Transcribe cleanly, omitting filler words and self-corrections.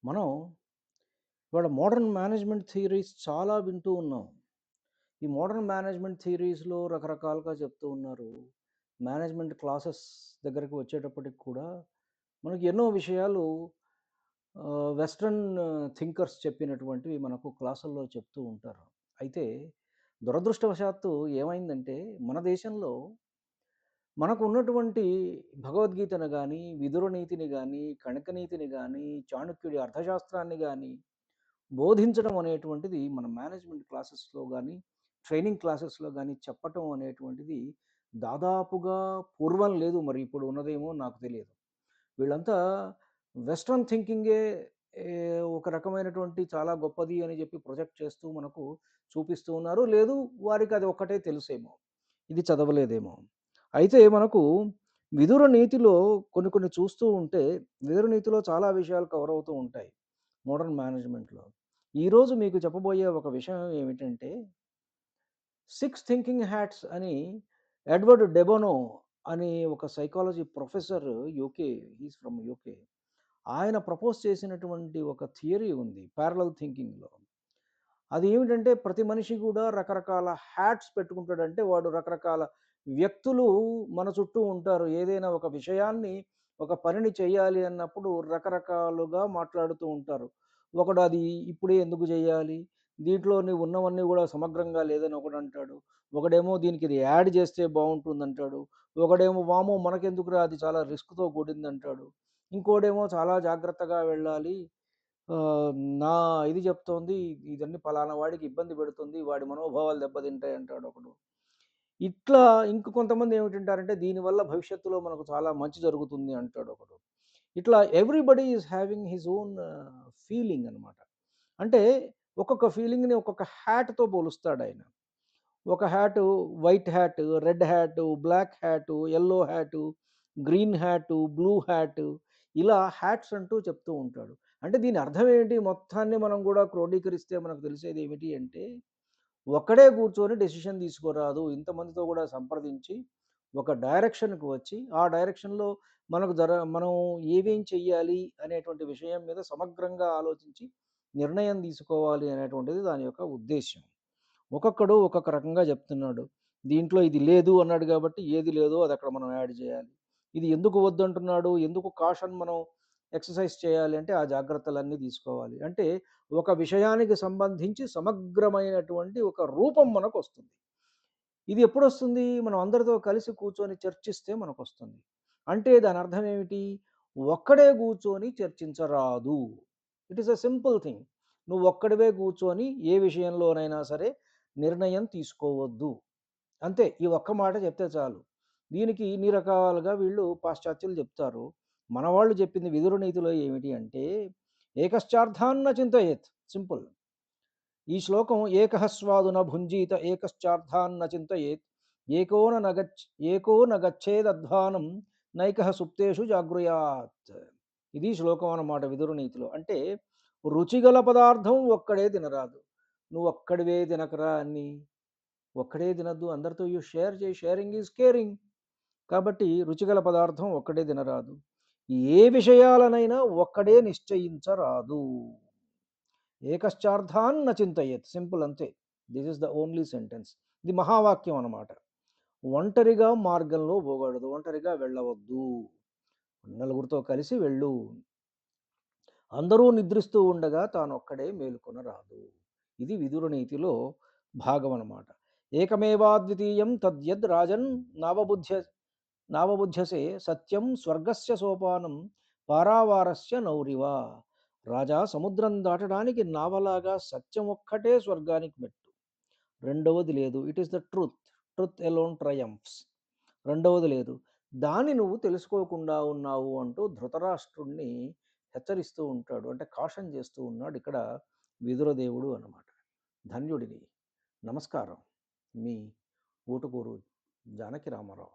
మనం ఇవాళ modern management theories చాలా వింటూ ఉన్నాం. ఈ మోడర్న్ మేనేజ్మెంట్ థియరీస్‌లో రకరకాలుగా చెప్తూ ఉన్నారు. మేనేజ్మెంట్ క్లాసెస్ దగ్గరికి వచ్చేటప్పటికి కూడా మనకి ఎన్నో విషయాలు వెస్టర్న్ థింకర్స్ చెప్పినటువంటివి మనకు క్లాసుల్లో చెప్తూ ఉంటారు. అయితే దురదృష్టవశాత్తు ఏమైందంటే మన దేశంలో మనకు ఉన్నటువంటి భగవద్గీతను గానీ, విదుర నీతిని గానీ, కణక నీతిని గానీ, చాణక్యుడి అర్థశాస్త్రాన్ని గానీ బోధించడం అనేటువంటిది మన మేనేజ్మెంట్ క్లాసెస్‌లో గానీ, ట్రైనింగ్ క్లాసెస్‌లో గానీ చెప్పటం అనేటువంటిది దాదాపుగా పూర్వం లేదు. మరి ఇప్పుడు ఉన్నదేమో నాకు తెలియదు. వీళ్ళంతా వెస్టర్న్ థింకింగే ఒక రకమైనటువంటి చాలా గొప్పది అని చెప్పి ప్రొజెక్ట్ చేస్తూ మనకు చూపిస్తూ ఉన్నారు. లేదు వారికి అది ఒక్కటే తెలుసేమో. ఇది చదవలేదేమో. అయితే మనకు విదుర నీతిలో కొన్ని కొన్ని చూస్తూ ఉంటే, విదుర నీతిలో చాలా విషయాలు కవర్ అవుతూ ఉంటాయి. మోడర్న్ మేనేజ్మెంట్‌లో. ఈరోజు మీకు చెప్పబోయే ఒక విషయం ఏమిటంటే, 6 థింకింగ్ హ్యాట్స్ అని ఎడ్వర్డ్ డెబోనో అని ఒక psychology professor UK. He is from UK. ఆయన ప్రపోజ్ చేసినటువంటి ఒక థియరీ ఉంది పారలెల్ థింకింగ్‌లో. అది ఏమిటంటే ప్రతి మనిషి కూడా రకరకాల హ్యాట్స్ పెట్టుకుంటాడంటే వాడు రకరకాల వ్యక్తులు మన చుట్టూ ఉంటారు. ఏదైనా ఒక విషయాన్ని, ఒక పనిని చేయాలి అన్నప్పుడు రకరకాలుగా మాట్లాడుతూ ఉంటారు. ఒకడు అది ఇప్పుడే ఎందుకు చేయాలి? దీంట్లో నువ్వు ఉన్నవన్నీ కూడా సమగ్రంగా లేదని ఒకడంటాడు. ఒకడేమో దీనికి ఇది యాడ్ చేస్తే బావుంటుందంటాడు. ఒకడేమో వామ్మో! మనకెందుకురా అది చాలా రిస్క్‌తో కూడిందంటాడు. ఇంకోడేమో చాలా జాగ్రత్తగా వెళ్ళాలి. నా ఇది చెప్తోంది. ఇదన్నీ పలానా వాడికి ఇబ్బంది పెడుతుంది. వాడి మనోభావాలు దెబ్బతింటాయి అంటాడు ఒకడు. ఇట్లా ఇంక కొంతమంది ఏమిటంటారంటే దీనివల్ల భవిష్యత్తులో మనకు చాలా మంచి జరుగుతుంది అంటాడు ఒకడు. ఇట్లా everybody is having his own feeling అనమాట. అంటే ఒక్కొక్క ఫీలింగ్‌ని ఒక్కొక్క హ్యాట్‌తో పోలుస్తాడాయన. ఒక hat white hat, red hat, black hat, yellow hat, green hat, blue hat ఇలా హ్యాట్స్ అంటూ చెప్తూ ఉంటాడు. అంటే దీని అర్థం ఏంటి? మొత్తాన్ని మనం కూడా క్రోడీకరిస్తే మనకు తెలిసేది ఏమిటి అంటే, ఒక్కడే కూర్చొని డెసిషన్ తీసుకోరాదు. ఇంతమందితో కూడా సంప్రదించి, ఒక డైరెక్షన్‌కి వచ్చి, ఆ డైరెక్షన్‌లో మనం ఏమేం చెయ్యాలి అనేటువంటి విషయం మీద సమగ్రంగా ఆలోచించి నిర్ణయం తీసుకోవాలి అనేటువంటిది దాని యొక్క ఉద్దేశ్యం. ఒక్కొక్కడు ఒక్కొక్క రకంగా చెప్తున్నాడు. దీంట్లో ఇది లేదు అన్నాడు కాబట్టి ఏది లేదో అది అక్కడ మనం యాడ్ చేయాలి. ఇది ఎందుకు వద్దంటున్నాడు? ఎందుకు కాషన్ మనం ఎక్సర్సైజ్ చేయాలి అంటే ఆ జాగ్రత్తలన్నీ తీసుకోవాలి. అంటే ఒక విషయానికి సంబంధించి సమగ్రమైనటువంటి ఒక రూపం మనకొస్తుంది. ఇది ఎప్పుడొస్తుంది? మనం అందరితో కలిసి కూర్చొని చర్చిస్తే మనకొస్తుంది. అంటే దాని అర్థం ఏమిటి? ఒక్కడే కూర్చొని చర్చించరాదు. It is a simple thing. నువ్వు ఒక్కడివే కూర్చొని ఏ విషయంలోనైనా సరే నిర్ణయం తీసుకోవద్దు. అంతే. ఈ ఒక్క మాట చెప్తే చాలు. దీనికి ఇన్ని రకాలుగా వీళ్ళు పాశ్చాత్యులు చెప్తారు. మనవాళ్ళు చెప్పింది విదుర నీతిలో ఏమిటి అంటే, ఏకశ్చార్థాన్న చింతయేత్. సింపుల్. ఈ శ్లోకం ఏకః స్వాదున భుంజీత ఏకశ్చార్థాన్న చింతయేత్ ఏకో న నగచ్ ఏకో న గచ్చేదధ్వానం నైకః సుప్తేషు జాగృయాత్. ఇది శ్లోకం అన్నమాట విదుర నీతిలో. అంటే రుచిగల పదార్థం ఒక్కడే తినరాదు. నువ్వు ఒక్కడివే తినకరా అన్నీ. ఒక్కడే తినొద్దు. అందరితో షేర్ చేయి. Sharing is caring. కాబట్టి రుచిగల పదార్థం ఒక్కడే తినరాదు. ఏ విషయాలనైనా ఒక్కడే నిశ్చయించరాదు. ఏకశ్చార్థాన్న చింతయేత్. సింపుల్ అంతే. This is the only sentence. ఇది మహావాక్యం అన్నమాట. ఒంటరిగా మార్గంలో పోకూడదు. ఒంటరిగా వెళ్ళవద్దు. నలుగురితో కలిసి వెళ్ళు. అందరూ నిద్రిస్తూ ఉండగా తానొక్కడే మేలుకొనరాదు. ఇది విదుర నీతిలో భాగం అన్నమాట. ఏకమేవాద్వితీయం తద్యద్ రాజన్ నావబుధ్యసే సత్యం స్వర్గస్య సోపానం పారావారస్య నౌరివా. రాజా సముద్రం దాటడానికి నావలాగా సత్యం ఒక్కటే స్వర్గానికి మెట్టు. రెండవది లేదు. It is the truth. Truth alone triumphs. రెండవది లేదు. దాన్ని నువ్వు తెలుసుకోకుండా ఉన్నావు అంటూ ధృతరాష్ట్రుడిని హెచ్చరిస్తూ ఉంటాడు. అంటే కాషన్ చేస్తూ ఉన్నాడు ఇక్కడ విదురదేవుడు అన్నమాట. ధన్యుడిని. నమస్కారం. మీ ఊటుకూరు జానకి రామారావు.